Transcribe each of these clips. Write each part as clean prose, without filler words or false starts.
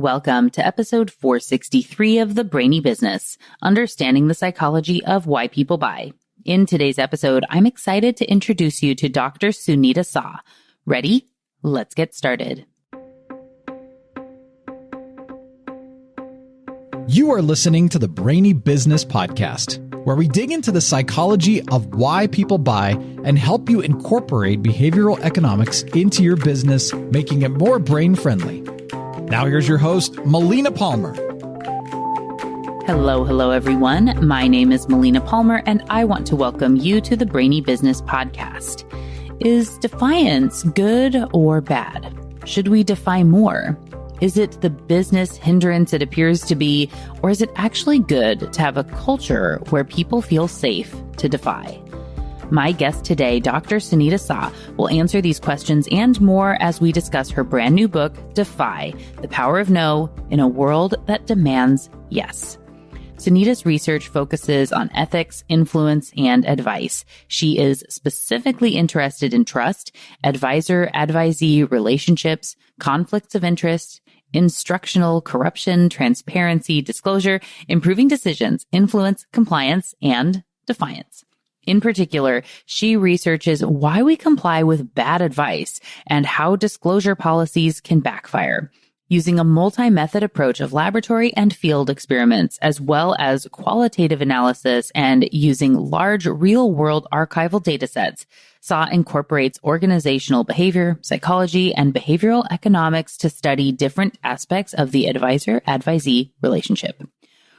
Welcome to episode 463 of the Brainy Business, Understanding the Psychology of Why People Buy. In today's episode, I'm excited to introduce you to Dr. Sunita Sah. Ready? Let's get started. You are listening to the Brainy Business Podcast, where we dig into the psychology of why people buy and help you incorporate behavioral economics into your business, making it more brain-friendly. Now here's your host, Melina Palmer. Hello, everyone. My name is Melina Palmer, and I want to welcome you to the Brainy Business Podcast. Is defiance good or bad? Should we defy more? Is it the business hindrance it appears to be, or is it actually good to have a culture where people feel safe to defy? My guest today, Dr. Sunita Sah, will answer these questions and more as we discuss her brand new book, Defy, The Power of No in a World That Demands Yes. Sunita's research focuses on ethics, influence, and advice. She is specifically interested in trust, advisor-advisee relationships, conflicts of interest, instructional corruption, transparency, disclosure, improving decisions, influence, compliance, and defiance. In particular, she researches why we comply with bad advice and how disclosure policies can backfire. Using a multi-method approach of laboratory and field experiments, as well as qualitative analysis and using large real-world archival datasets, Sah incorporates organizational behavior, psychology, and behavioral economics to study different aspects of the advisor-advisee relationship.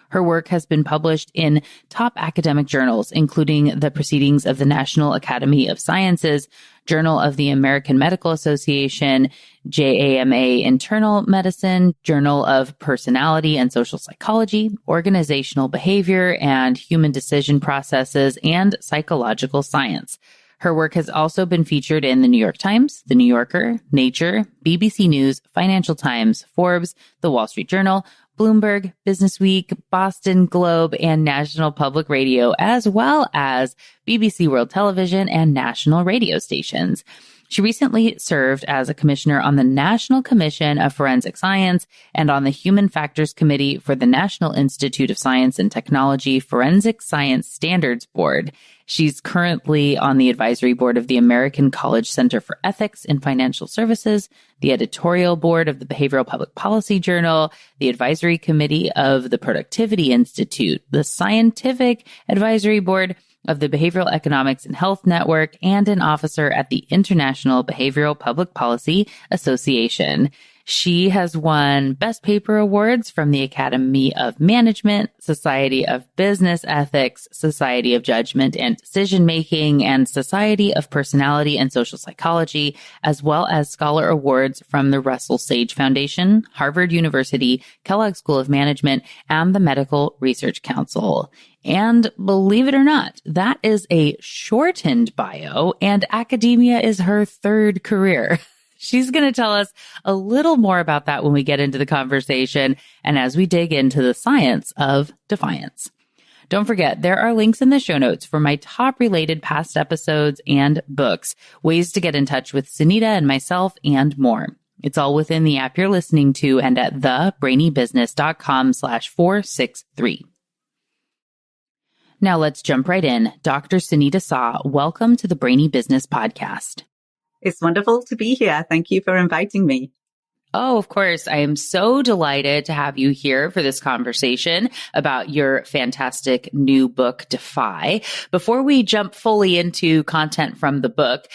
Her work has been published in top academic journals, including the Proceedings of the National Academy of Sciences, Journal of the American Medical Association, JAMA Internal Medicine, Journal of Personality and Social Psychology, Organizational Behavior and Human Decision Processes, and Psychological Science. Her work has also been featured in the New York Times, The New Yorker, Nature, BBC News, Financial Times, Forbes, The Wall Street Journal, Bloomberg, Business Week, Boston Globe, and National Public Radio, as well as BBC World Television and national radio stations. She recently served as a commissioner on the National Commission of Forensic Science and on the Human Factors Committee for the National Institute of Science and Technology Forensic Science Standards Board. She's currently on the advisory board of the American College Center for Ethics in Financial Services, the editorial board of the Behavioral Public Policy Journal, the advisory committee of the Productivity Institute, the scientific advisory board of the Behavioral Economics and Health Network, and an officer at the International Behavioral Public Policy Association. She has won Best Paper Awards from the Academy of Management, Society of Business Ethics, Society of Judgment and Decision Making, and Society of Personality and Social Psychology, as well as scholar awards from the Russell Sage Foundation, Harvard University, Kellogg School of Management, and the Medical Research Council. And believe it or not, that is a shortened bio, and academia is her third career. She's going to tell us a little more about that when we get into the conversation and as we dig into the science of defiance. Don't forget, there are links in the show notes for my top related past episodes and books, ways to get in touch with Sunita and myself, and more. It's all within the app you're listening to and at thebrainybusiness.com/463. Now let's jump right in. Dr. Sunita Sah, welcome to the Brainy Business Podcast. It's wonderful to be here. Thank you for inviting me. Oh, of course. I am so delighted to have you here for this conversation about your fantastic new book, Defy. Before we jump fully into content from the book,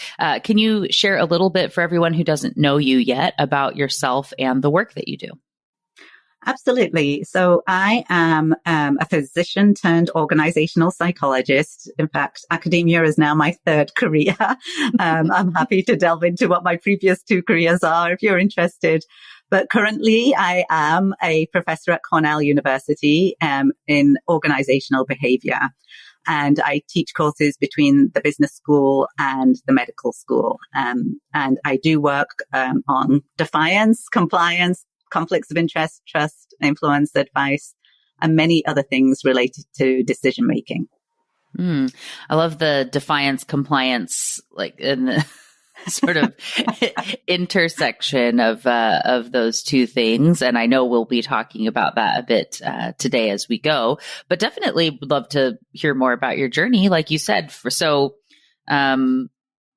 can you share a little bit for everyone who doesn't know you yet about yourself and the work that you do? Absolutely. So I am a physician turned organizational psychologist. In fact, academia is now my third career. I'm happy to delve into what my previous two careers are if you're interested. But currently I am a professor at Cornell University in organizational behavior. And I teach courses between the business school and the medical school. And I do work on defiance, compliance, conflicts of interest, trust, influence, advice, and many other things related to decision making. I love the defiance, compliance, like in the sort of intersection of those two things. And I know we'll be talking about that a bit today as we go, but definitely would love to hear more about your journey. Like you said,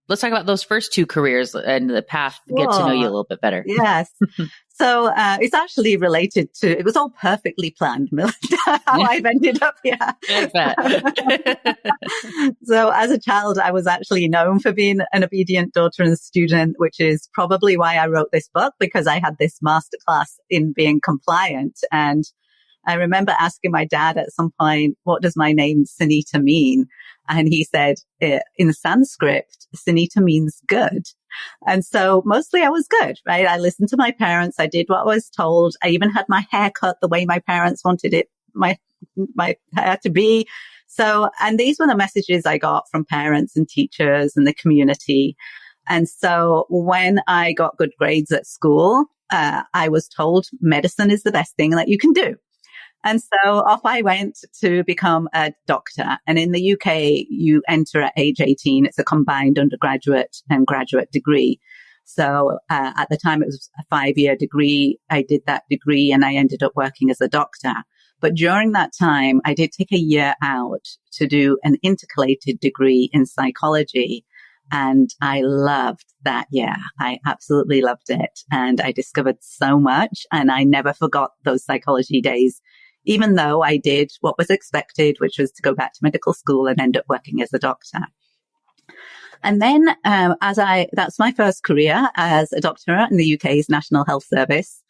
let's talk about those first two careers and the path, get to know you a little bit better. Yes. So it's actually related to, it was all perfectly planned, Melinda, how I've ended up here. So as a child, I was actually known for being an obedient daughter and student, which is probably why I wrote this book, because I had this masterclass in being compliant. And I remember asking my dad at some point, what does my name Sunita mean? And he said, in Sanskrit, Sunita means good. And so mostly I was good, right? I listened to my parents. I did what I was told. I even had my hair cut the way my parents wanted it, my hair to be. So, and these were the messages I got from parents and teachers and the community. And so when I got good grades at school, I was told medicine is the best thing that you can do. And so off I went to become a doctor. And in the UK, you enter at age 18. It's a combined undergraduate and graduate degree. So at the time, it was a 5-year degree. I did that degree and I ended up working as a doctor. But during that time, I did take a year out to do an intercalated degree in psychology. And I loved that year. I absolutely loved it. And I discovered so much. And I never forgot those psychology days, even though I did what was expected, which was to go back to medical school and end up working as a doctor. And then, that's my first career as a doctor in the UK's National Health Service.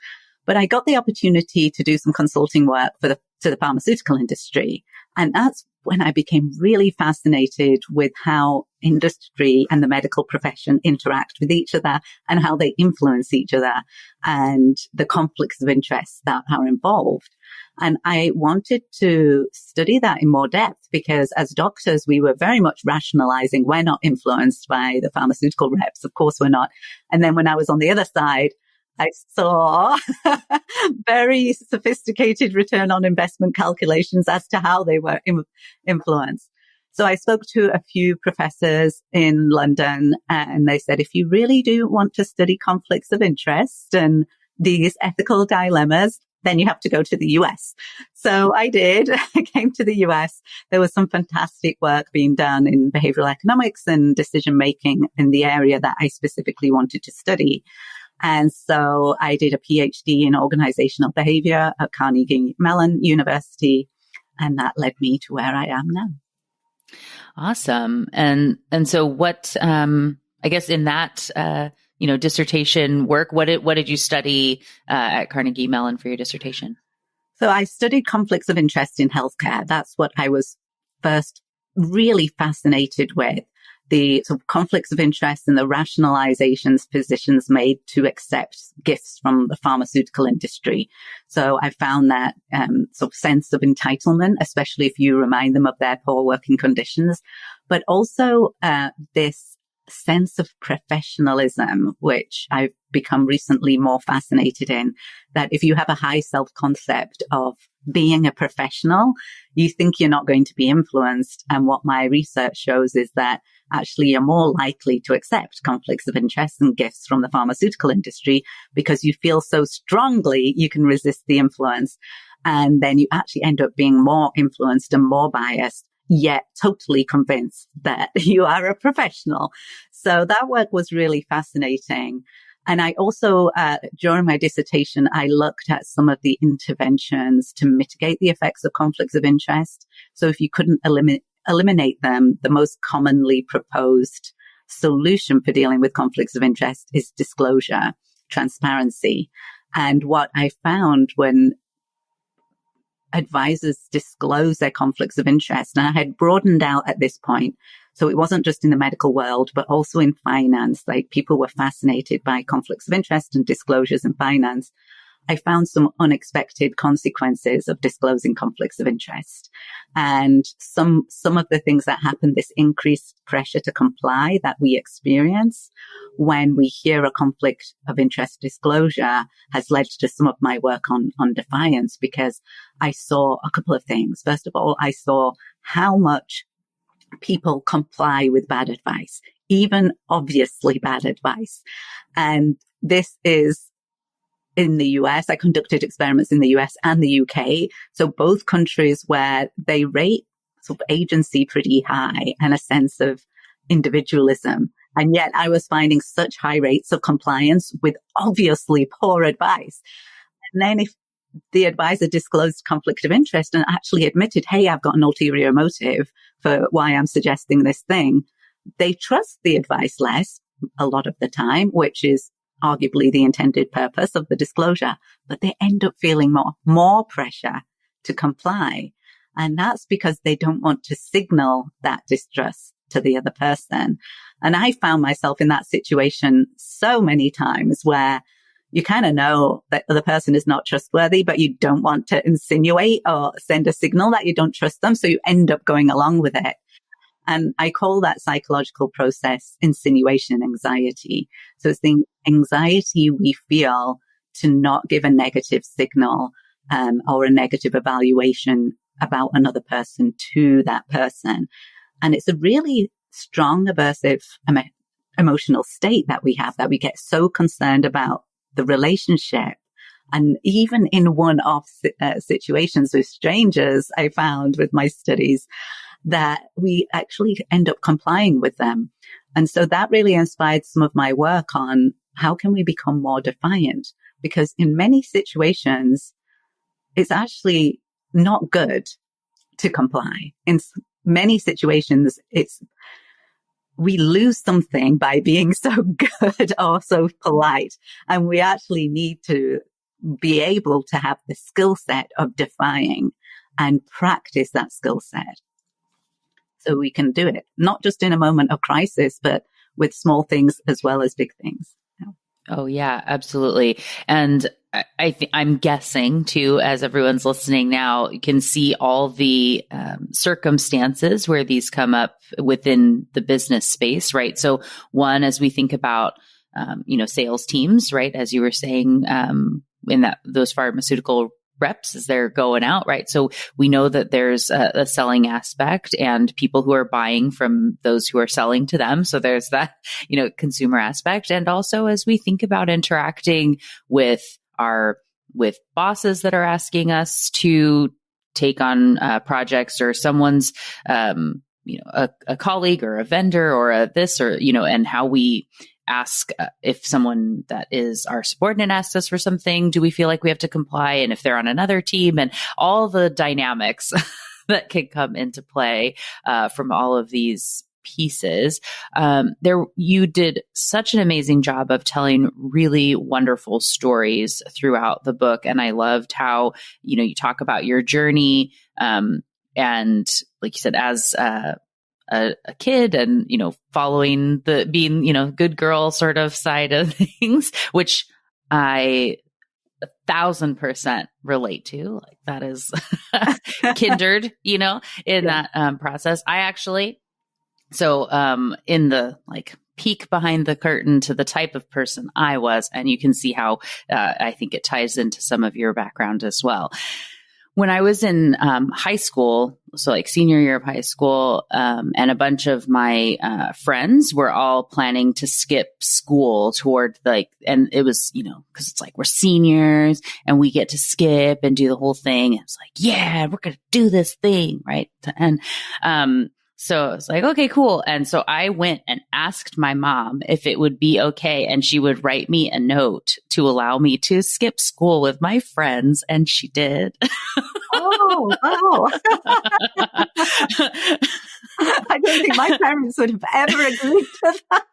But I got the opportunity to do some consulting work to the pharmaceutical industry. And that's when I became really fascinated with how industry and the medical profession interact with each other and how they influence each other and the conflicts of interest that are involved. And I wanted to study that in more depth because as doctors, we were very much rationalizing. We're not influenced by the pharmaceutical reps. Of course, we're not. And then when I was on the other side, I saw very sophisticated return on investment calculations as to how they were influenced. So I spoke to a few professors in London and they said, if you really do want to study conflicts of interest and these ethical dilemmas, then you have to go to the US. So I did. I came to the US. There was some fantastic work being done in behavioral economics and decision making in the area that I specifically wanted to study. And so I did a PhD in organizational behavior at Carnegie Mellon University. And that led me to where I am now. Awesome. And so what, I guess in that, dissertation work, what did you study, at Carnegie Mellon for your dissertation? So I studied conflicts of interest in healthcare. That's what I was first really fascinated with. The sort of conflicts of interest and the rationalizations physicians made to accept gifts from the pharmaceutical industry. So I found that sort of sense of entitlement, especially if you remind them of their poor working conditions, but also this sense of professionalism, which I've become recently more fascinated in, that if you have a high self-concept of being a professional, you think you're not going to be influenced. And what my research shows is that actually you're more likely to accept conflicts of interest and gifts from the pharmaceutical industry because you feel so strongly you can resist the influence. And then you actually end up being more influenced and more biased, yet totally convinced that you are a professional. So that work was really fascinating. And I also, during my dissertation, I looked at some of the interventions to mitigate the effects of conflicts of interest. So if you couldn't eliminate them, the most commonly proposed solution for dealing with conflicts of interest is disclosure, transparency. And what I found when advisors disclose their conflicts of interest, and I had broadened out at this point, so it wasn't just in the medical world, but also in finance, like people were fascinated by conflicts of interest and disclosures in finance. I found some unexpected consequences of disclosing conflicts of interest. And some of the things that happen, this increased pressure to comply that we experience when we hear a conflict of interest disclosure has led to some of my work on Defiance, because I saw a couple of things. First of all, I saw how much people comply with bad advice, even obviously bad advice. And this is in the US. I conducted experiments in the US and the UK. So both countries where they rate sort of agency pretty high and a sense of individualism. And yet I was finding such high rates of compliance with obviously poor advice. And then if the advisor disclosed conflict of interest and actually admitted, hey, I've got an ulterior motive for why I'm suggesting this thing, they trust the advice less a lot of the time, which is arguably the intended purpose of the disclosure, but they end up feeling more pressure to comply. And that's because they don't want to signal that distrust to the other person. And I found myself in that situation so many times where you kind of know that the person is not trustworthy, but you don't want to insinuate or send a signal that you don't trust them. So you end up going along with it. And I call that psychological process insinuation anxiety. So it's the anxiety we feel to not give a negative signal or a negative evaluation about another person to that person. And it's a really strong aversive emotional state that we have, that we get so concerned about the relationship. And even in one-off situations with strangers, I found with my studies that we actually end up complying with them. And so that really inspired some of my work on how can we become more defiant? Because in many situations, it's actually not good to comply. In many situations, we lose something by being so good or so polite. And we actually need to be able to have the skill set of defying and practice that skill set so we can do it, not just in a moment of crisis, but with small things as well as big things. Oh, yeah, absolutely. And I'm guessing too, as everyone's listening now, you can see all the circumstances where these come up within the business space, right? So one, as we think about, sales teams, right? As you were saying, in those pharmaceutical reps as they're going out, right? So we know that there's a selling aspect and people who are buying from those who are selling to them. So there's that, consumer aspect. And also as we think about interacting with bosses that are asking us to take on projects, or someone's, a colleague or a vendor or and how we ask if someone that is our subordinate asks us for something, do we feel like we have to comply? And if they're on another team, and all the dynamics that can come into play from all of these pieces. You did such an amazing job of telling really wonderful stories throughout the book. And I loved how, you talk about your journey. And like you said, as a kid and, following the being, good girl sort of side of things, which I 1,000% relate to. Like that is kindred, in that process. I actually, in the peek behind the curtain to the type of person I was, and you can see how I think it ties into some of your background as well. When I was in high school, so senior year of high school, and a bunch of my friends were all planning to skip school toward and it was, because it's we're seniors and we get to skip and do the whole thing. And it's yeah, we're going to do this thing, right? And so it's okay, cool. And so I went and asked my mom if it would be okay. And she would write me a note to allow me to skip school with my friends. And she did. Oh. I don't think my parents would have ever agreed to that.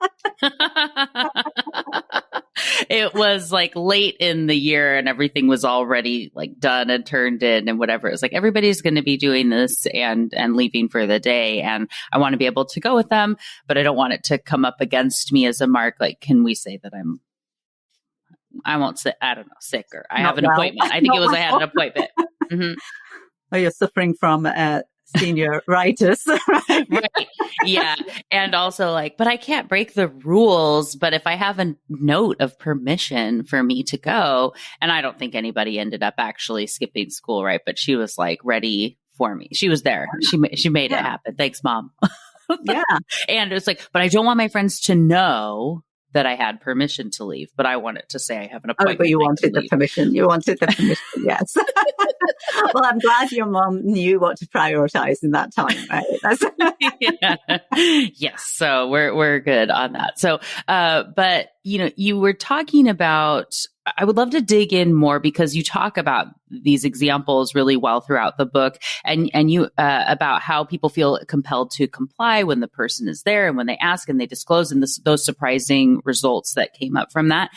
It was late in the year and everything was already done and turned in and whatever. It was everybody's going to be doing this and leaving for the day. And I want to be able to go with them, but I don't want it to come up against me as a mark. Can we say that I won't say, I don't know, sick, or I have an appointment. I think it was, I had an appointment. Mm-hmm. Oh, you're suffering from senior writers. Right? Right. Yeah. And also but I can't break the rules. But if I have a note of permission for me to go, and I don't think anybody ended up actually skipping school, right? But she was ready for me. She was there. She made it happen. Thanks, Mom. Yeah. And it's like, but I don't want my friends to know that I had permission to leave, but I wanted to say I have an appointment. Oh, but you wanted the permission. You wanted the permission, yes. Well, I'm glad your mom knew what to prioritize in that time, right? Yeah. Yes. So we're good on that. So, but you were talking about, I would love to dig in more because you talk about these examples really well throughout the book and you, about how people feel compelled to comply when the person is there and when they ask and they disclose and those surprising results that came up from that.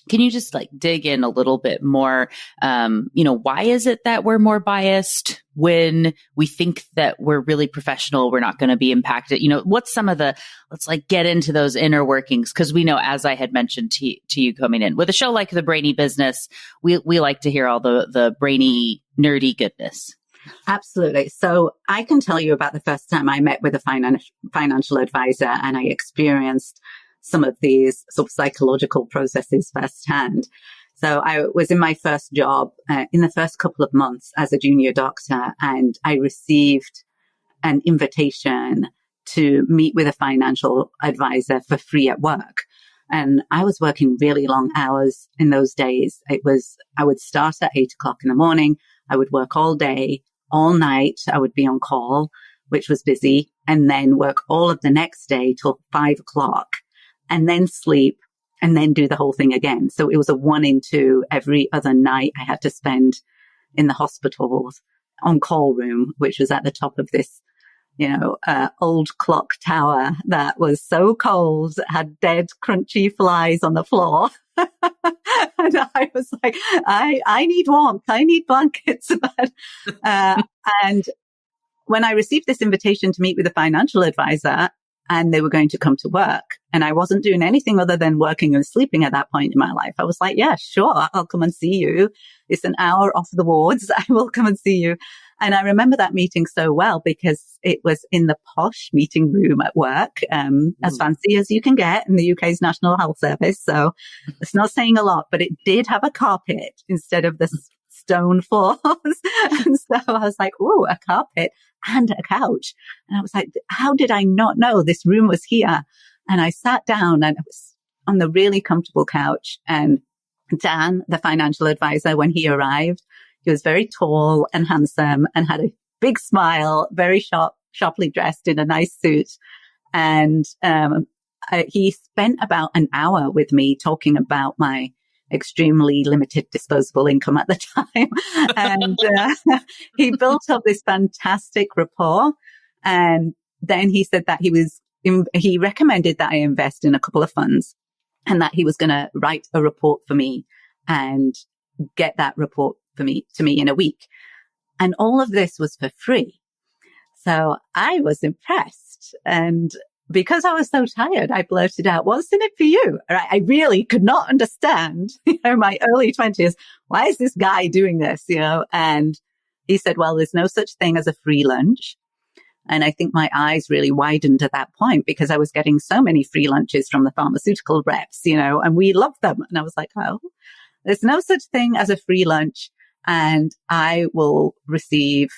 Can you just dig in a little bit more? Why is it that we're more biased when we think that we're really professional, we're not going to be impacted? What's some of let's get into those inner workings. Cause we know, as I had mentioned to you coming in with a show like the Brainy Business, we like to hear all the brainy, nerdy goodness. Absolutely. So I can tell you about the first time I met with a financial advisor and I experienced some of these sort of psychological processes firsthand. So I was in my first job in the first couple of months as a junior doctor, and I received an invitation to meet with a financial advisor for free at work. And I was working really long hours in those days. I would start at 8:00 in the morning. I would work all day, all night. I would be on call, which was busy, and then work all of the next day till 5:00. And then sleep and then do the whole thing again. So it was a 1 in 2 every other night I had to spend in the hospital's on-call room, which was at the top of this, old clock tower that was so cold, had dead, crunchy flies on the floor. And I was like, I need warmth. I need blankets. And when I received this invitation to meet with a financial advisor, and they were going to come to work. And I wasn't doing anything other than working and sleeping at that point in my life. I was like, yeah, sure, I'll come and see you. It's an hour off the wards. I will come and see you. And I remember that meeting so well because it was in the posh meeting room at work, as fancy as you can get in the UK's National Health Service. So it's not saying a lot, but it did have a carpet instead of the stone floors. And so I was like, ooh, a carpet and a couch. And I was like, how did I not know this room was here? And I sat down and I was on the really comfortable couch. And Dan, the financial advisor, when he arrived, he was very tall and handsome and had a big smile, very sharply dressed in a nice suit. And he spent about an hour with me talking about my extremely limited disposable income at the time. And he built up this fantastic rapport. And then he said that he recommended that I invest in a couple of funds and that he was going to write a report for me and get that report to me in a week. And all of this was for free. So I was impressed. And because I was so tired, I blurted out, what's in it for you? Right? I really could not understand, my early 20s. Why is this guy doing this? And he said, well, there's no such thing as a free lunch. And I think my eyes really widened at that point because I was getting so many free lunches from the pharmaceutical reps, and we loved them. And I was like, oh, there's no such thing as a free lunch. And I will receive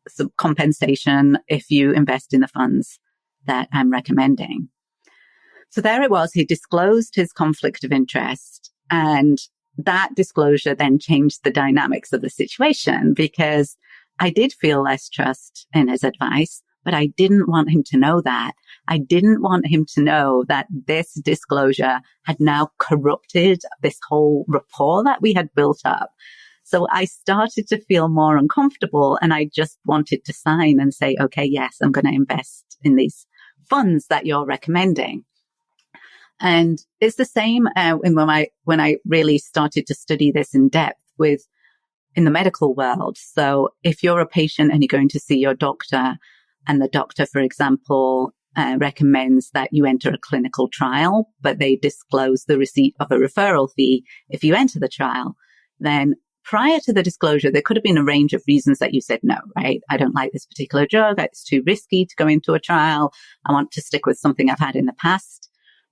some compensation if you invest in the funds that I'm recommending. So there it was. He disclosed his conflict of interest, and that disclosure then changed the dynamics of the situation because I did feel less trust in his advice, but I didn't want him to know that. I didn't want him to know that this disclosure had now corrupted this whole rapport that we had built up. So I started to feel more uncomfortable, and I just wanted to sign and say, okay, yes, I'm going to invest in these funds that you're recommending. And it's the same when I really started to study this in depth in the medical world. So if you're a patient and you're going to see your doctor, and the doctor, for example, recommends that you enter a clinical trial, but they disclose the receipt of a referral fee if you enter the trial, then prior to the disclosure, there could have been a range of reasons that you said no, right? I don't like this particular drug. It's too risky to go into a trial. I want to stick with something I've had in the past.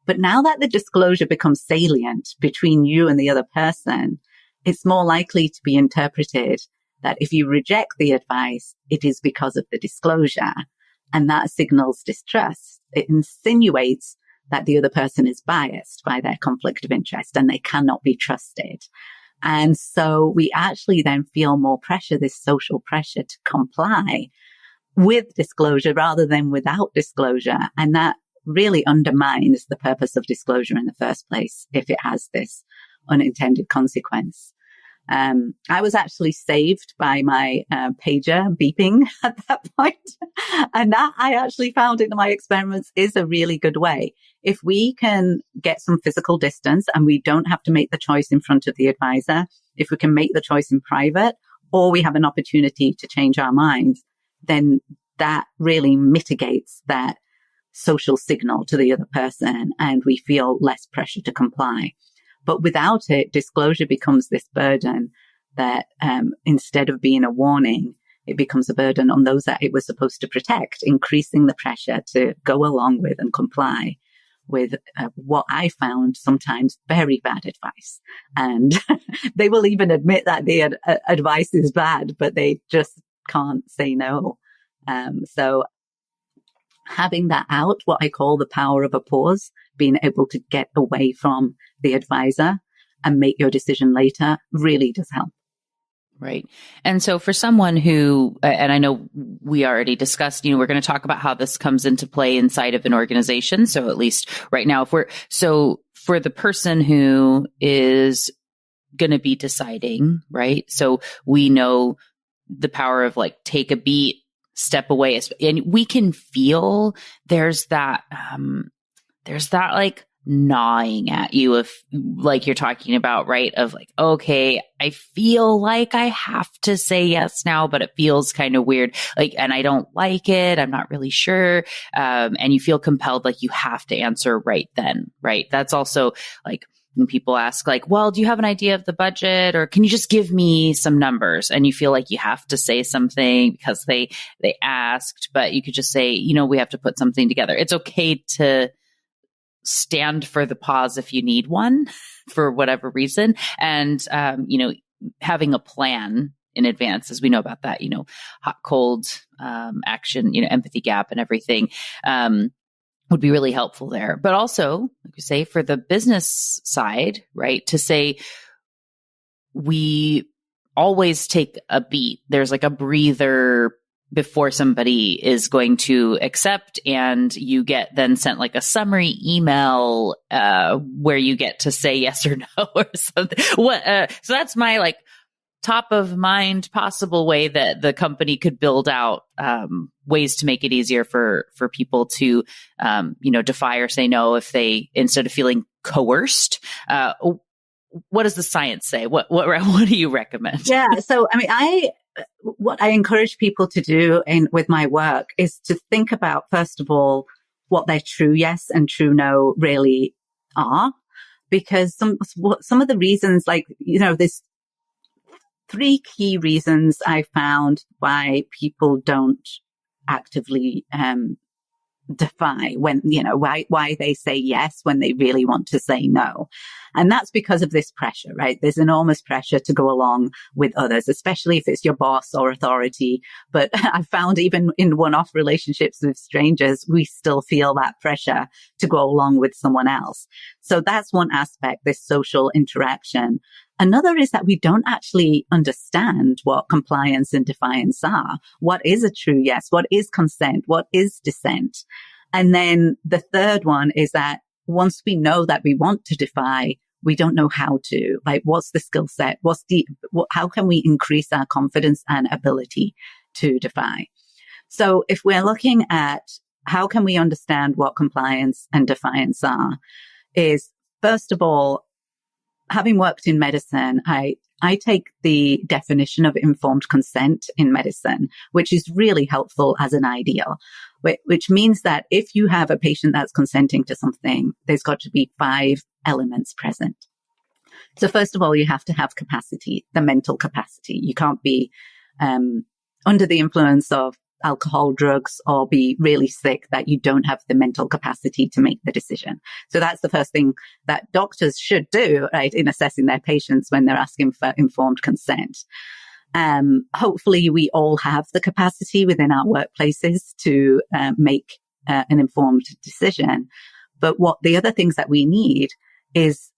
But now that the disclosure becomes salient between you and the other person, it's more likely to be interpreted that if you reject the advice, it is because of the disclosure. And that signals distrust. It insinuates that the other person is biased by their conflict of interest and they cannot be trusted. And so we actually then feel more pressure, this social pressure to comply with disclosure rather than without disclosure. And that really undermines the purpose of disclosure in the first place if it has this unintended consequence. I was actually saved by my pager beeping at that point. And that I actually found in my experiments is a really good way. If we can get some physical distance and we don't have to make the choice in front of the advisor, if we can make the choice in private, or we have an opportunity to change our minds, then that really mitigates that social signal to the other person and we feel less pressure to comply. But without it, disclosure becomes this burden that instead of being a warning, it becomes a burden on those that it was supposed to protect, increasing the pressure to go along with and comply with what I found sometimes very bad advice. And they will even admit that the advice is bad, but they just can't say no. So having that out, what I call the power of a pause, being able to get away from the advisor and make your decision later really does help. Right. And so for someone who, and I know we already discussed, we're going to talk about how this comes into play inside of an organization. So at least right now, so for the person who is going to be deciding, right? So we know the power of take a beat, step away. And we can feel there's that gnawing at you if you're talking about, right? Of okay, I feel like I have to say yes now, but it feels kind of weird. And I don't like it. I'm not really sure. And you feel compelled, you have to answer right then, right? That's also when people ask well, do you have an idea of the budget or can you just give me some numbers? And you feel like you have to say something because they asked, but you could just say, we have to put something together. It's okay to stand for the pause if you need one for whatever reason. And, having a plan in advance, as we know about that, hot, cold, action, empathy gap and everything, would be really helpful there. But also, like you say, for the business side, right, to say we always take a beat. There's a breather before somebody is going to accept, and you get then sent a summary email where you get to say yes or no or something. So that's my top of mind possible way that the company could build out ways to make it easier for people to defy or say no if they, instead of feeling coerced. What does the science say? What do you recommend? Yeah. So what I encourage people to do with my work is to think about, first of all, what their true yes and true no really are, because some of the reasons, there's 3 key reasons I found why people don't actively defy when, why they say yes when they really want to say no. And that's because of this pressure, right? There's enormous pressure to go along with others, especially if it's your boss or authority. But I found even in one-off relationships with strangers, we still feel that pressure to go along with someone else. So that's one aspect, this social interaction. Another is that we don't actually understand what compliance and defiance are. What is a true yes? What is consent? What is dissent? And then the third one is that once we know that we want to defy, we don't know how to. What's the skill set? How can we increase our confidence and ability to defy? So if we're looking at how can we understand what compliance and defiance are, is first of all, having worked in medicine, I take the definition of informed consent in medicine, which is really helpful as an ideal, which means that if you have a patient that's consenting to something, there's got to be 5 elements present. So first of all, you have to have capacity, the mental capacity. You can't be under the influence of alcohol, drugs, or be really sick that you don't have the mental capacity to make the decision. So that's the first thing that doctors should do, right, in assessing their patients when they're asking for informed consent. Hopefully we all have the capacity within our workplaces to make an informed decision. But what the other things that we need is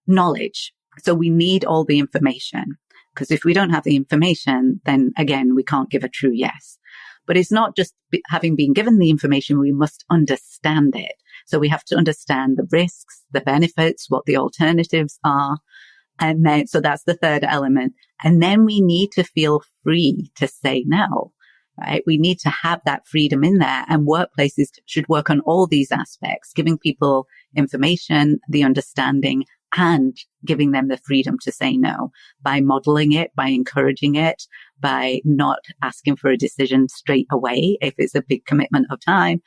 knowledge. So we need all the information, because if we don't have the information, then again, we can't give a true yes. But it's not just having been given the information, we must understand it. So we have to understand the risks, the benefits, what the alternatives are. And then, so that's the third element. And then we need to feel free to say no, right? We need to have that freedom in there, and workplaces should work on all these aspects, giving people information, the understanding, and giving them the freedom to say no by modeling it, by encouraging it, by not asking for a decision straight away if it's a big commitment of time.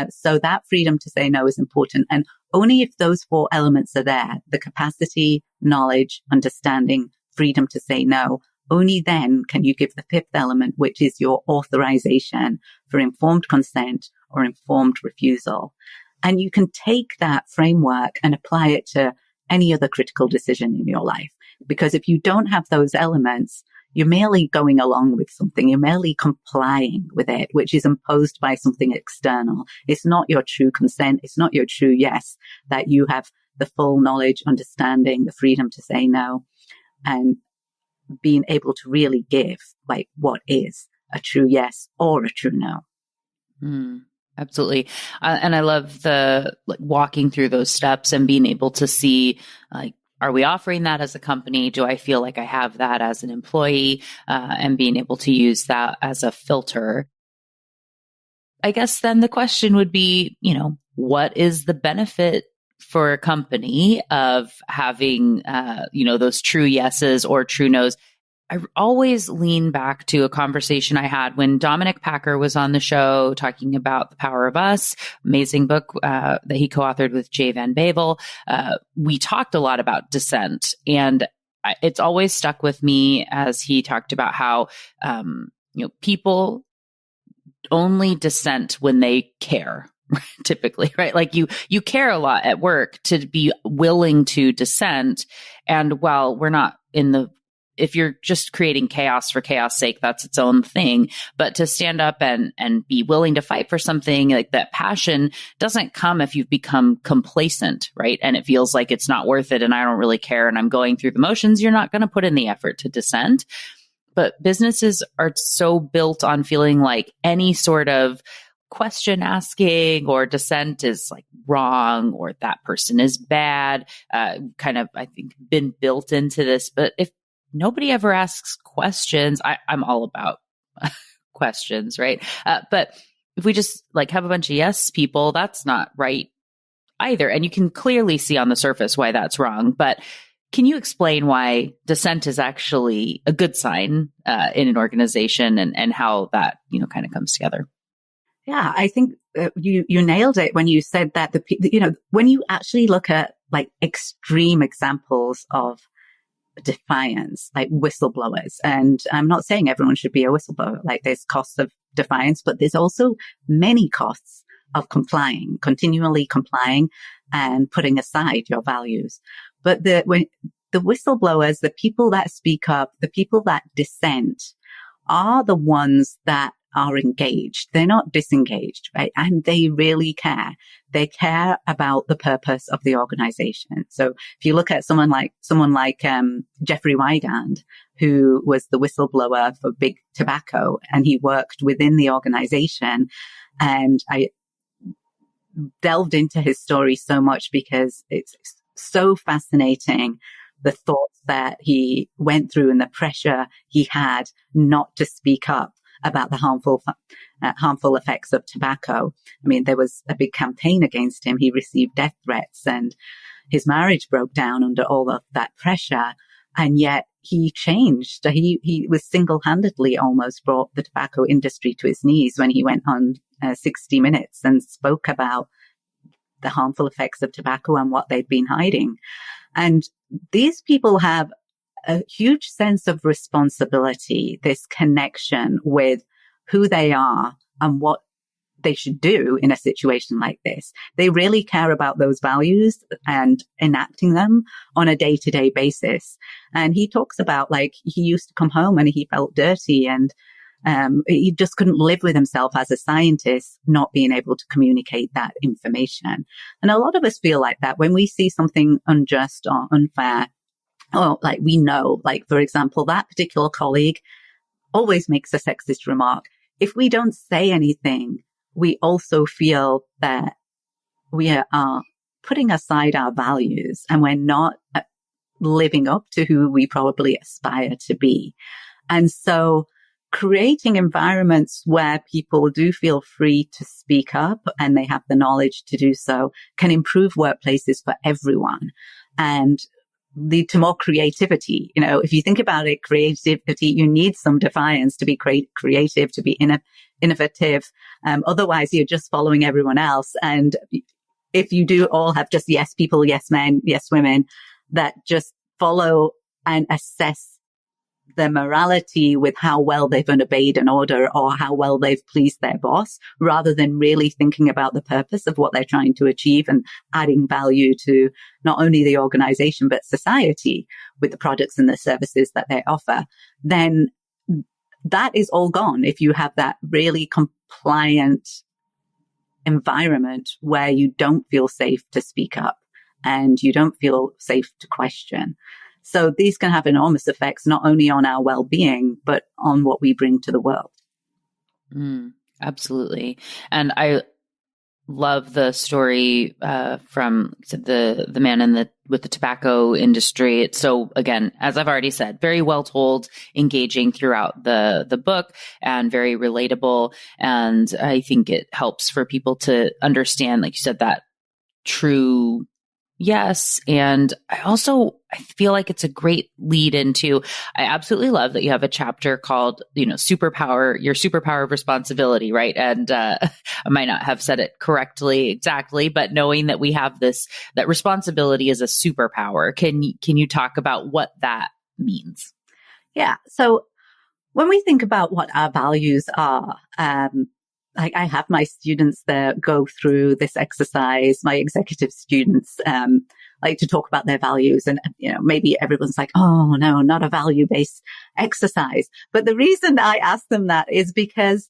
So that freedom to say no is important. And only if those four elements are there, the capacity, knowledge, understanding, freedom to say no, only then can you give the fifth element, which is your authorization for informed consent or informed refusal. And you can take that framework and apply it to any other critical decision in your life. Because if you don't have those elements, you're merely going along with something. You're merely complying with it, which is imposed by something external. It's not your true consent. It's not your true yes, that you have the full knowledge, understanding, the freedom to say no, and being able to really give like what is a true yes or a true no. Absolutely. And I love the walking through those steps and being able to see, are we offering that as a company? Do I feel like I have that as an employee? And being able to use that as a filter. I guess then the question would be, what is the benefit for a company of having, those true yeses or true nos? I always lean back to a conversation I had when Dominic Packer was on the show talking about The Power of Us, amazing book that he co-authored with Jay Van Bavel. We talked a lot about dissent, and it's always stuck with me as he talked about how, people only dissent when they care. Typically, right? Like you care a lot at work to be willing to dissent. And while we're not if you're just creating chaos for chaos sake, that's its own thing. But to stand up and be willing to fight for something, like that passion doesn't come if you've become complacent, right? And it feels like it's not worth it and I don't really care and I'm going through the motions. You're not going to put in the effort to dissent. But businesses are so built on feeling like any sort of question asking or dissent is like wrong or that person is bad, kind of, I think, been built into this. But if nobody ever asks questions, I'm all about questions, right? But if we just have a bunch of yes people, that's not right either. And you can clearly see on the surface why that's wrong. But can you explain why dissent is actually a good sign in an organization and how that, kind of comes together? Yeah, I think you nailed it when you said that when you actually look at extreme examples of defiance, like whistleblowers, and I'm not saying everyone should be a whistleblower, there's costs of defiance, but there's also many costs of continually complying and putting aside your values. But the whistleblowers, the people that speak up, the people that dissent are the ones that are engaged. They're not disengaged, right? And they really care. They care about the purpose of the organization. So if you look at someone like Jeffrey Wigand, who was the whistleblower for Big Tobacco, and he worked within the organization, and I delved into his story so much because it's so fascinating, the thoughts that he went through and the pressure he had not to speak up about the harmful effects of tobacco. I mean, there was a big campaign against him. He received death threats and his marriage broke down under all of that pressure. And yet he changed. He was single-handedly almost brought the tobacco industry to its knees when he went on 60 Minutes and spoke about the harmful effects of tobacco and what they'd been hiding. And these people have a huge sense of responsibility, this connection with who they are and what they should do in a situation like this. They really care about those values and enacting them on a day-to-day basis. And he talks about, like, he used to come home and he felt dirty, and he just couldn't live with himself as a scientist, not being able to communicate that information. And a lot of us feel like that when we see something unjust or unfair, or like we know, like, for example, that particular colleague always makes a sexist remark. If we don't say anything, we also feel that we are putting aside our values and we're not living up to who we probably aspire to be. And so creating environments where people do feel free to speak up and they have the knowledge to do so can improve workplaces for everyone and lead to more creativity. You know, if you think about it, creativity, you need some defiance to be creative, to be innovative. Otherwise, you're just following everyone else. And if you do all have just yes people, yes men, yes women that just follow and assess their morality with how well they've obeyed an order or how well they've pleased their boss, rather than really thinking about the purpose of what they're trying to achieve and adding value to not only the organization, but society with the products and the services that they offer, then that is all gone. If you have that really compliant environment where you don't feel safe to speak up and you don't feel safe to question. So these can have enormous effects, not only on our well-being, but on what we bring to the world. Absolutely. And I love the story from the man with the tobacco industry. So again, as I've already said, very well told, engaging throughout the book, and very relatable. And I think it helps for people to understand, like you said, that true yes. And I feel like it's a great lead into, I absolutely love that you have a chapter called, Superpower, your superpower of responsibility, right? And I might not have said it correctly exactly, but knowing that we have that responsibility is a superpower. Can you talk about what that means? Yeah. So when we think about what our values are, I have my students that go through this exercise, my executive students, like to talk about their values. And, maybe everyone's like, oh, no, not a value-based exercise. But the reason I ask them that is because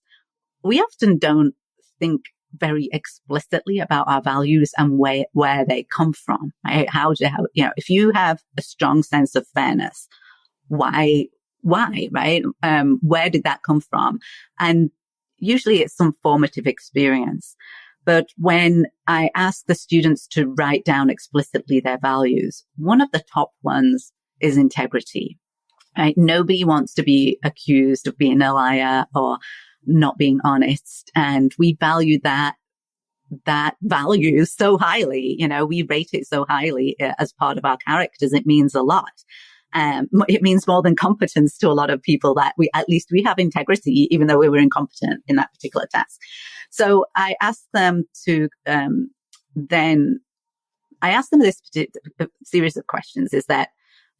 we often don't think very explicitly about our values and where they come from, right? If you have a strong sense of fairness, why, right? Where did that come from? And usually it's some formative experience. But when I ask the students to write down explicitly their values, one of the top ones is integrity, right? Nobody wants to be accused of being a liar or not being honest. And we value that value so highly. We rate it so highly as part of our characters. It means a lot. It means more than competence to a lot of people that we have integrity, even though we were incompetent in that particular task. So I asked them this series of questions is that,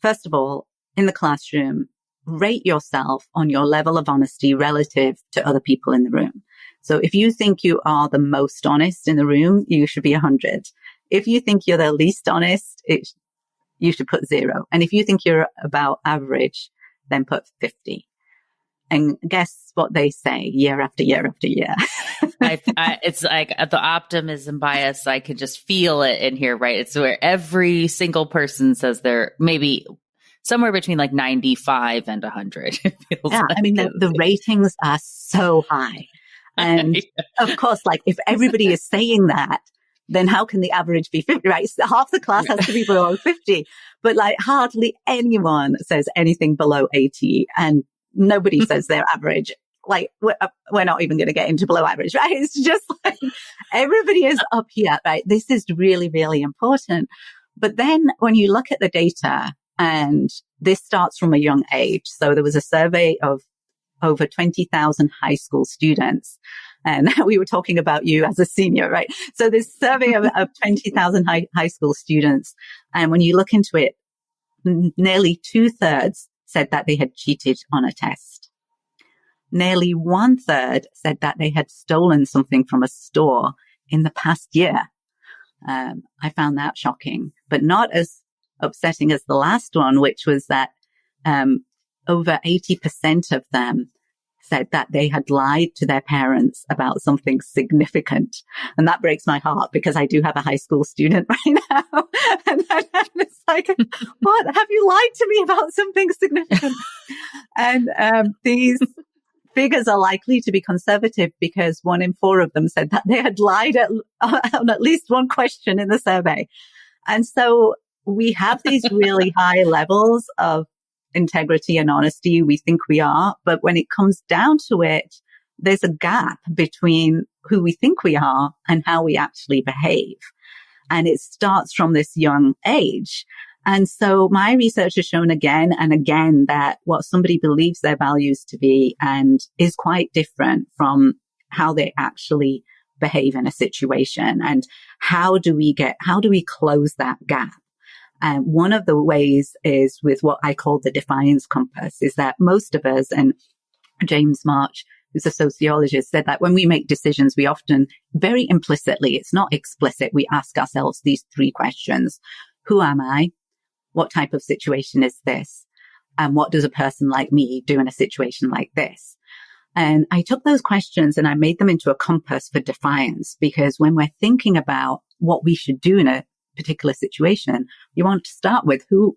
first of all, in the classroom, rate yourself on your level of honesty relative to other people in the room. So if you think you are the most honest in the room, you should be 100. If you think you're the least honest, you should put 0. And if you think you're about average, then put 50. And guess what they say year after year after year. It's like the optimism bias. I can just feel it in here, right? It's where every single person says they're maybe somewhere between like 95 and 100. Yeah, I mean, the ratings are so high. And of course, like if everybody is saying that, then how can the average be 50, right? So half the class has to be below 50, but like hardly anyone says anything below 80 and nobody says they're average. Like we're not even going to get into below average, right? It's just like everybody is up here, right? This is really, really important. But then when you look at the data, and this starts from a young age. So there was a survey of over 20,000 high school students. And we were talking about you as a senior, right? So this survey of 20,000 high school students. And when you look into it, nearly 2/3 said that they had cheated on a test. nearly 1/3 said that they had stolen something from a store in the past year. I found that shocking, but not as upsetting as the last one, which was that over 80% of them said that they had lied to their parents about something significant. And that breaks my heart because I do have a high school student right now. And it's like, what? Have you lied to me about something significant? And these figures are likely to be conservative because 1 in 4 of them said that they had lied on at least one question in the survey. And so we have these really high levels of integrity and honesty. We think we are, but when it comes down to it, there's a gap between who we think we are and how we actually behave. And it starts from this young age. And so my research has shown again and again that what somebody believes their values to be and is quite different from how they actually behave in a situation. And how do we close that gap? And one of the ways is with what I call the Defiance compass, is that most of us, and James March, who's a sociologist, said that when we make decisions, we often very implicitly, it's not explicit, we ask ourselves these 3 questions. Who am I? What type of situation is this? And what does a person like me do in a situation like this? And I took those questions and I made them into a compass for defiance, because when we're thinking about what we should do in a particular situation, you want to start with who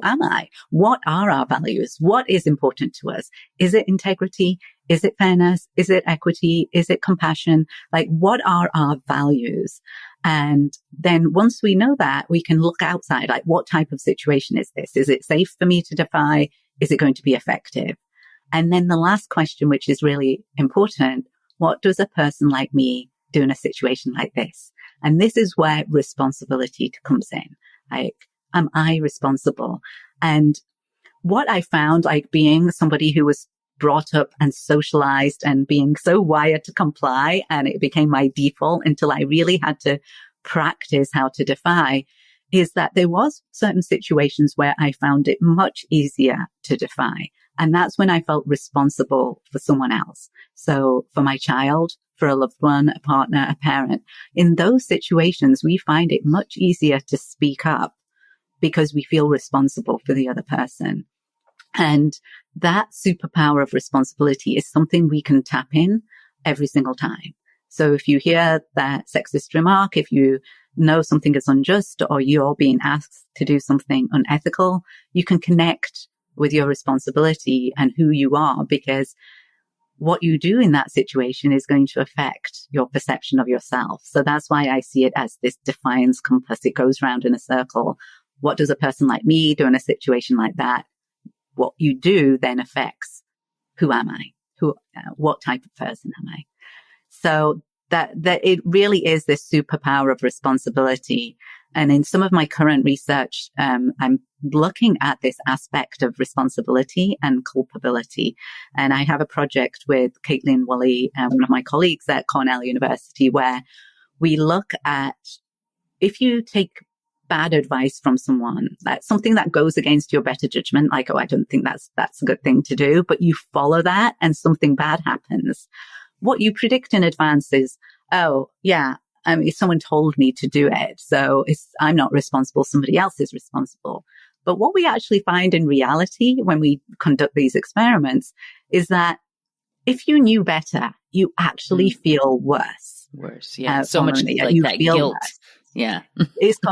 am I? What are our values? What is important to us? Is it integrity? Is it fairness? Is it equity? Is it compassion? Like, what are our values? And then once we know that, we can look outside, like, what type of situation is this? Is it safe for me to defy? Is it going to be effective? And then the last question, which is really important, what does a person like me do in a situation like this? And this is where responsibility comes in. Like, am I responsible? And what I found, like being somebody who was brought up and socialized and being so wired to comply, and it became my default until I really had to practice how to defy, is that there was certain situations where I found it much easier to defy. And that's when I felt responsible for someone else. So for my child, for a loved one, a partner, a parent, in those situations, we find it much easier to speak up because we feel responsible for the other person. And that superpower of responsibility is something we can tap in every single time. So if you hear that sexist remark, if you know something is unjust or you're being asked to do something unethical, you can connect with your responsibility and who you are, because what you do in that situation is going to affect your perception of yourself. So that's why I see it as this defiance compass. It goes round in a circle. What does a person like me do in a situation like that? What you do then affects who am I? What type of person am I? So that it really is this superpower of responsibility. And in some of my current research, I'm looking at this aspect of responsibility and culpability. And I have a project with Caitlin Woolley, one of my colleagues at Cornell University, where we look at, if you take bad advice from someone, that's something that goes against your better judgment, like, oh, I don't think that's a good thing to do, but you follow that and something bad happens. What you predict in advance is, oh, yeah, someone told me to do it, so I'm not responsible, somebody else is responsible. But what we actually find in reality when we conduct these experiments is that if you knew better, you actually feel worse. Worse, yeah. So much like that guilt. Worse. Yeah.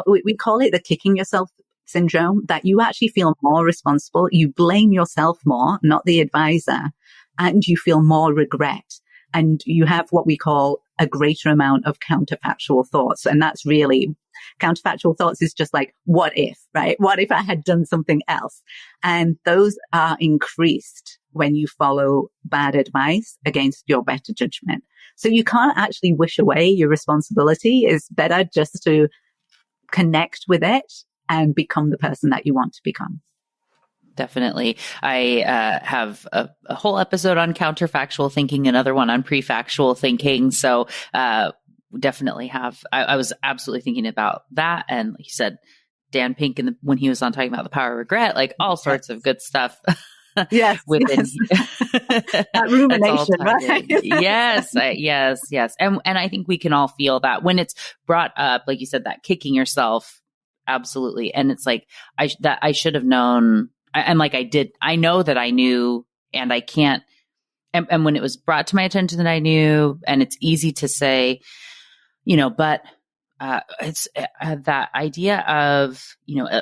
We call it the kicking yourself syndrome, that you actually feel more responsible. You blame yourself more, not the advisor, and you feel more regret. And you have what we call a greater amount of counterfactual thoughts. And that's really, counterfactual thoughts is just like, what if, right? What if I had done something else? And those are increased when you follow bad advice against your better judgment. So you can't actually wish away your responsibility. It's better just to connect with it and become the person that you want to become. Definitely. I have a whole episode on counterfactual thinking, another one on prefactual thinking. So definitely have. I was absolutely thinking about that. And like you said, Dan Pink, when he was on talking about the power of regret, like all sorts of good stuff Yes. within That rumination, right? Yes. And I think we can all feel that when it's brought up, like you said, that kicking yourself. Absolutely. And it's like, I should have known. And like I did, I know that I knew, and I can't. And when it was brought to my attention that I knew, and it's easy to say, but it's that idea of,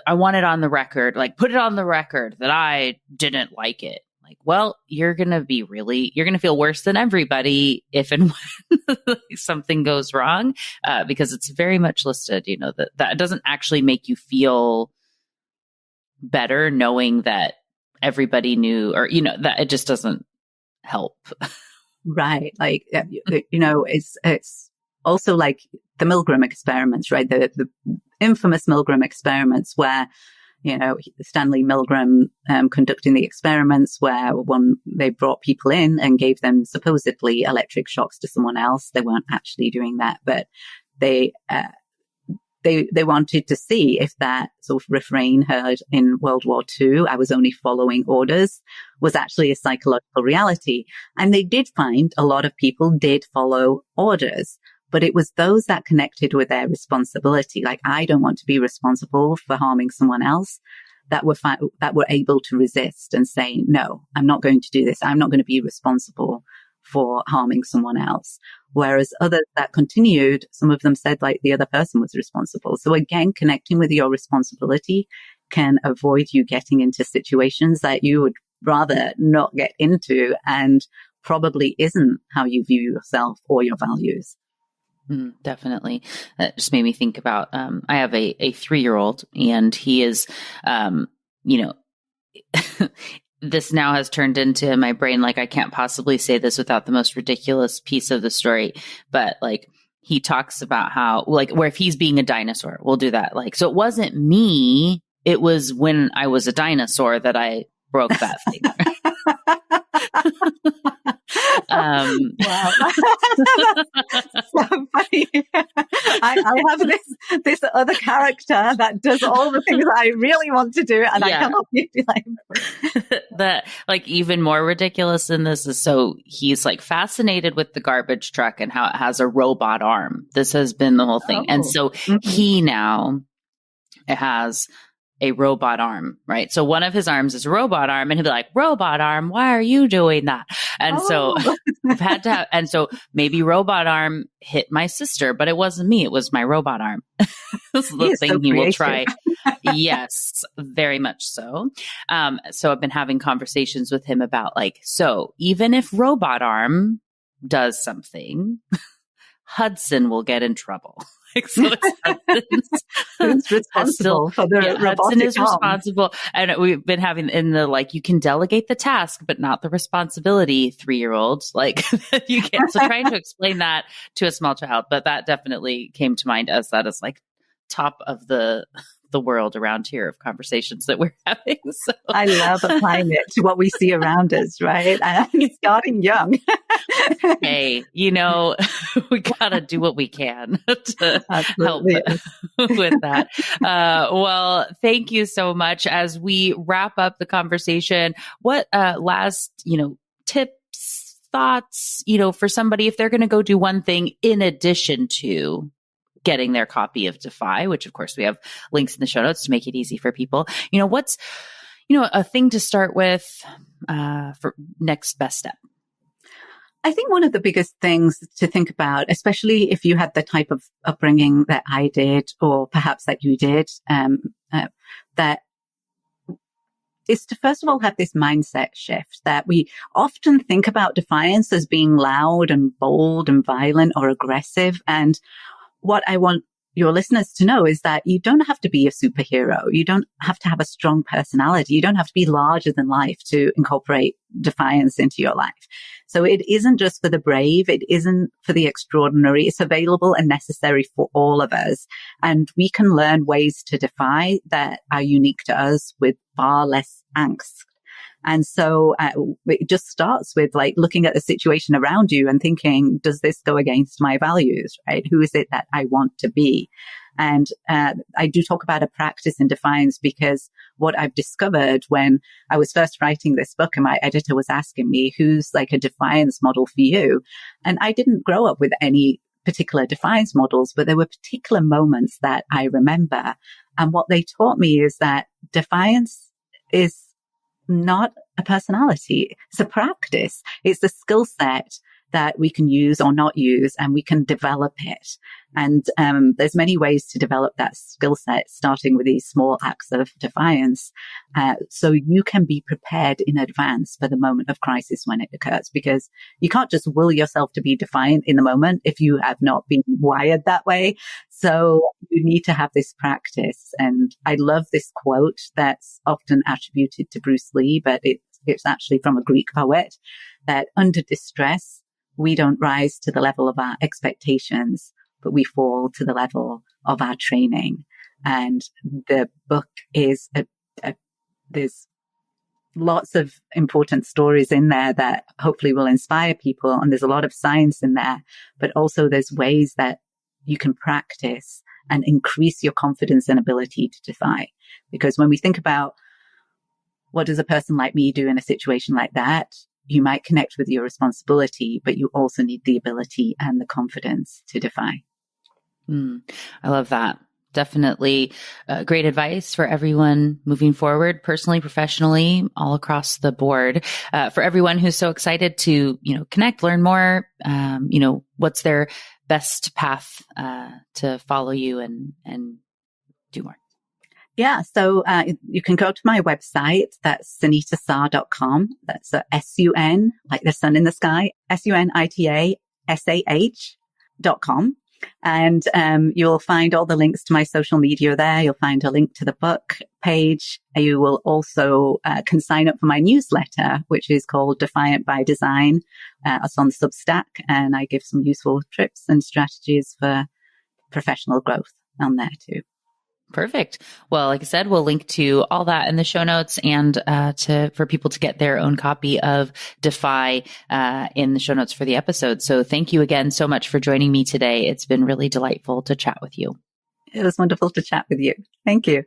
I want it on the record, like put it on the record that I didn't like it. Like, well, you're going to feel worse than everybody if and when something goes wrong, because it's very much listed, that doesn't actually make you feel better knowing that everybody knew, or, that it just doesn't help. Right. Like, it's also like the Milgram experiments, right? The infamous Milgram experiments where, Stanley Milgram conducting the experiments where when they brought people in and gave them supposedly electric shocks to someone else, they weren't actually doing that, but they wanted to see if that sort of refrain heard in World War II, I was only following orders, was actually a psychological reality. And they did find a lot of people did follow orders, but it was those that connected with their responsibility. Like, I don't want to be responsible for harming someone else, that were able to resist and say, no, I'm not going to do this. I'm not going to be responsible for harming someone else. Whereas others that continued, some of them said like the other person was responsible. So again, connecting with your responsibility can avoid you getting into situations that you would rather not get into, and probably isn't how you view yourself or your values. Definitely. That just made me think about, I have a 3-year-old, and he is, this now has turned into my brain, like I can't possibly say this without the most ridiculous piece of the story, but like he talks about how, like, where if he's being a dinosaur, we'll do that. Like, so it wasn't me, it was when I was a dinosaur that I broke that thing. Wow. That's so funny. I have this other character that does all the things I really want to do, and I cannot be like the like even more ridiculous than this is, so he's like fascinated with the garbage truck and how it has a robot arm. This has been the whole thing. And so he now has a robot arm, right? So one of his arms is a robot arm, and he'll be like, robot arm, why are you doing that? And so I've had to have, and so maybe robot arm hit my sister, but it wasn't me. It was my robot arm. This is the thing so he will try. Yes, very much so. So I've been having conversations with him about like, so even if robot arm does something, Hudson will get in trouble. So Hudson responsible for the Hudson is arm. responsible. And we've been having in the, like, you can delegate the task, but not the responsibility, 3-year-olds. Like, you can't. So trying to explain that to a small child, but that definitely came to mind as that is like top of the world around here of conversations that we're having. So I love applying it to what we see around us, right? And starting young. Hey, we gotta do what we can to help with that. Well, thank you so much. As we wrap up the conversation, what last, tips, thoughts, for somebody if they're going to go do one thing in addition to getting their copy of Defy, which of course we have links in the show notes to make it easy for people. What's, a thing to start with for next best step? I think one of the biggest things to think about, especially if you had the type of upbringing that I did, or perhaps that you did, that is to first of all have this mindset shift that we often think about defiance as being loud and bold and violent or aggressive. And what I want your listeners to know is that you don't have to be a superhero. You don't have to have a strong personality. You don't have to be larger than life to incorporate defiance into your life. So it isn't just for the brave. It isn't for the extraordinary. It's available and necessary for all of us. And we can learn ways to defy that are unique to us with far less angst. And so it just starts with like looking at the situation around you and thinking, does this go against my values, right? Who is it that I want to be? And I do talk about a practice in Defiance because what I've discovered when I was first writing this book and my editor was asking me, who's like a Defiance model for you? And I didn't grow up with any particular Defiance models, but there were particular moments that I remember. And what they taught me is that Defiance is not a personality. It's a practice. It's a skill set that we can use or not use, and we can develop it. And there's many ways to develop that skill set, starting with these small acts of defiance, so you can be prepared in advance for the moment of crisis when it occurs, because you can't just will yourself to be defiant in the moment if you have not been wired that way. So you need to have this practice. And I love this quote that's often attributed to Bruce Lee, but it's actually from a Greek poet, that under distress, we don't rise to the level of our expectations, but we fall to the level of our training. And the book is, there's lots of important stories in there that hopefully will inspire people. And there's a lot of science in there, but also there's ways that you can practice and increase your confidence and ability to defy. Because when we think about what does a person like me do in a situation like that, you might connect with your responsibility, but you also need the ability and the confidence to defy. I love that. Definitely great advice for everyone moving forward, personally, professionally, all across the board. For everyone who's so excited to, connect, learn more, what's their best path to follow you and do more? Yeah. So, you can go to my website. That's sunitasah.com. That's SUN, like the sun in the sky, SUNITASAH.com. And, you'll find all the links to my social media there. You'll find a link to the book page. You will also, can sign up for my newsletter, which is called Defiant by Design. It's on Substack, and I give some useful tips and strategies for professional growth on there too. Perfect. Well, like I said, we'll link to all that in the show notes, and for people to get their own copy of Defy in the show notes for the episode. So thank you again so much for joining me today. It's been really delightful to chat with you. It was wonderful to chat with you. Thank you.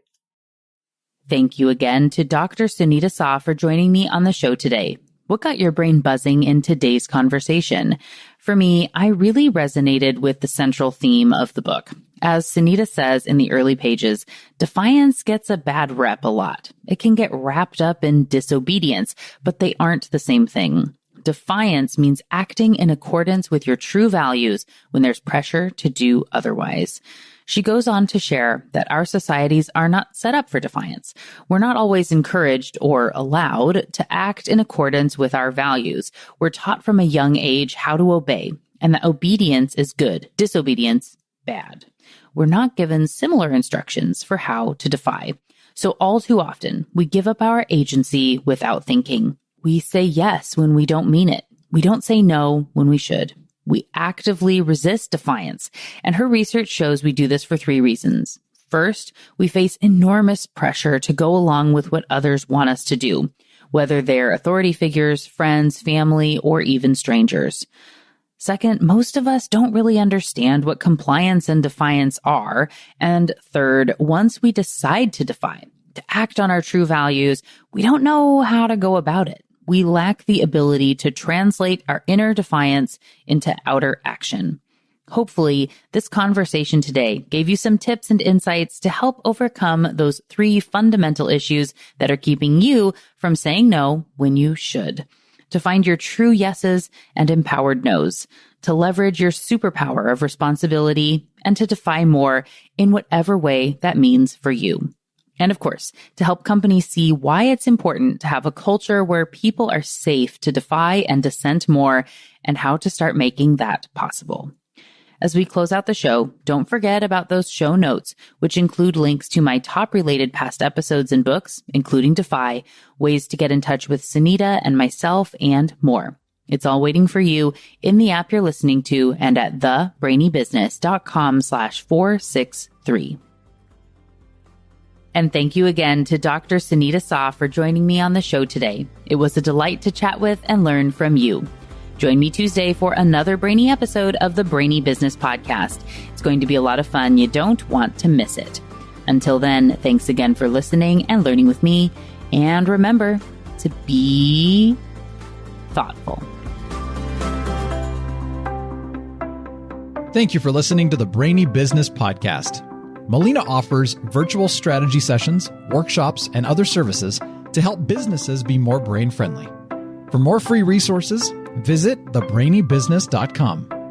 Thank you again to Dr. Sunita Sah for joining me on the show today. What got your brain buzzing in today's conversation? For me, I really resonated with the central theme of the book. As Sunita says in the early pages, defiance gets a bad rep a lot. It can get wrapped up in disobedience, but they aren't the same thing. Defiance means acting in accordance with your true values when there's pressure to do otherwise. She goes on to share that our societies are not set up for defiance. We're not always encouraged or allowed to act in accordance with our values. We're taught from a young age how to obey, and that obedience is good, disobedience bad. We're not given similar instructions for how to defy. So all too often, we give up our agency without thinking. We say yes when we don't mean it. We don't say no when we should. We actively resist defiance, and her research shows we do this for 3 reasons. First, we face enormous pressure to go along with what others want us to do, whether they're authority figures, friends, family, or even strangers. Second, most of us don't really understand what compliance and defiance are. And third, once we decide to defy, to act on our true values, we don't know how to go about it. We lack the ability to translate our inner defiance into outer action. Hopefully, this conversation today gave you some tips and insights to help overcome those 3 fundamental issues that are keeping you from saying no when you should. To find your true yeses and empowered nos, to leverage your superpower of responsibility, and to defy more in whatever way that means for you. And of course, to help companies see why it's important to have a culture where people are safe to defy and dissent more, and how to start making that possible. As we close out the show, don't forget about those show notes, which include links to my top related past episodes and books, including Defy, ways to get in touch with Sunita and myself, and more. It's all waiting for you in the app you're listening to and at thebrainybusiness.com/463. And thank you again to Dr. Sunita Sah for joining me on the show today. It was a delight to chat with and learn from you. Join me Tuesday for another brainy episode of the Brainy Business Podcast. It's going to be a lot of fun. You don't want to miss it. Until then, thanks again for listening and learning with me. And remember to be thoughtful. Thank you for listening to the Brainy Business Podcast. Melina offers virtual strategy sessions, workshops, and other services to help businesses be more brain-friendly. For more free resources, visit thebrainybusiness.com.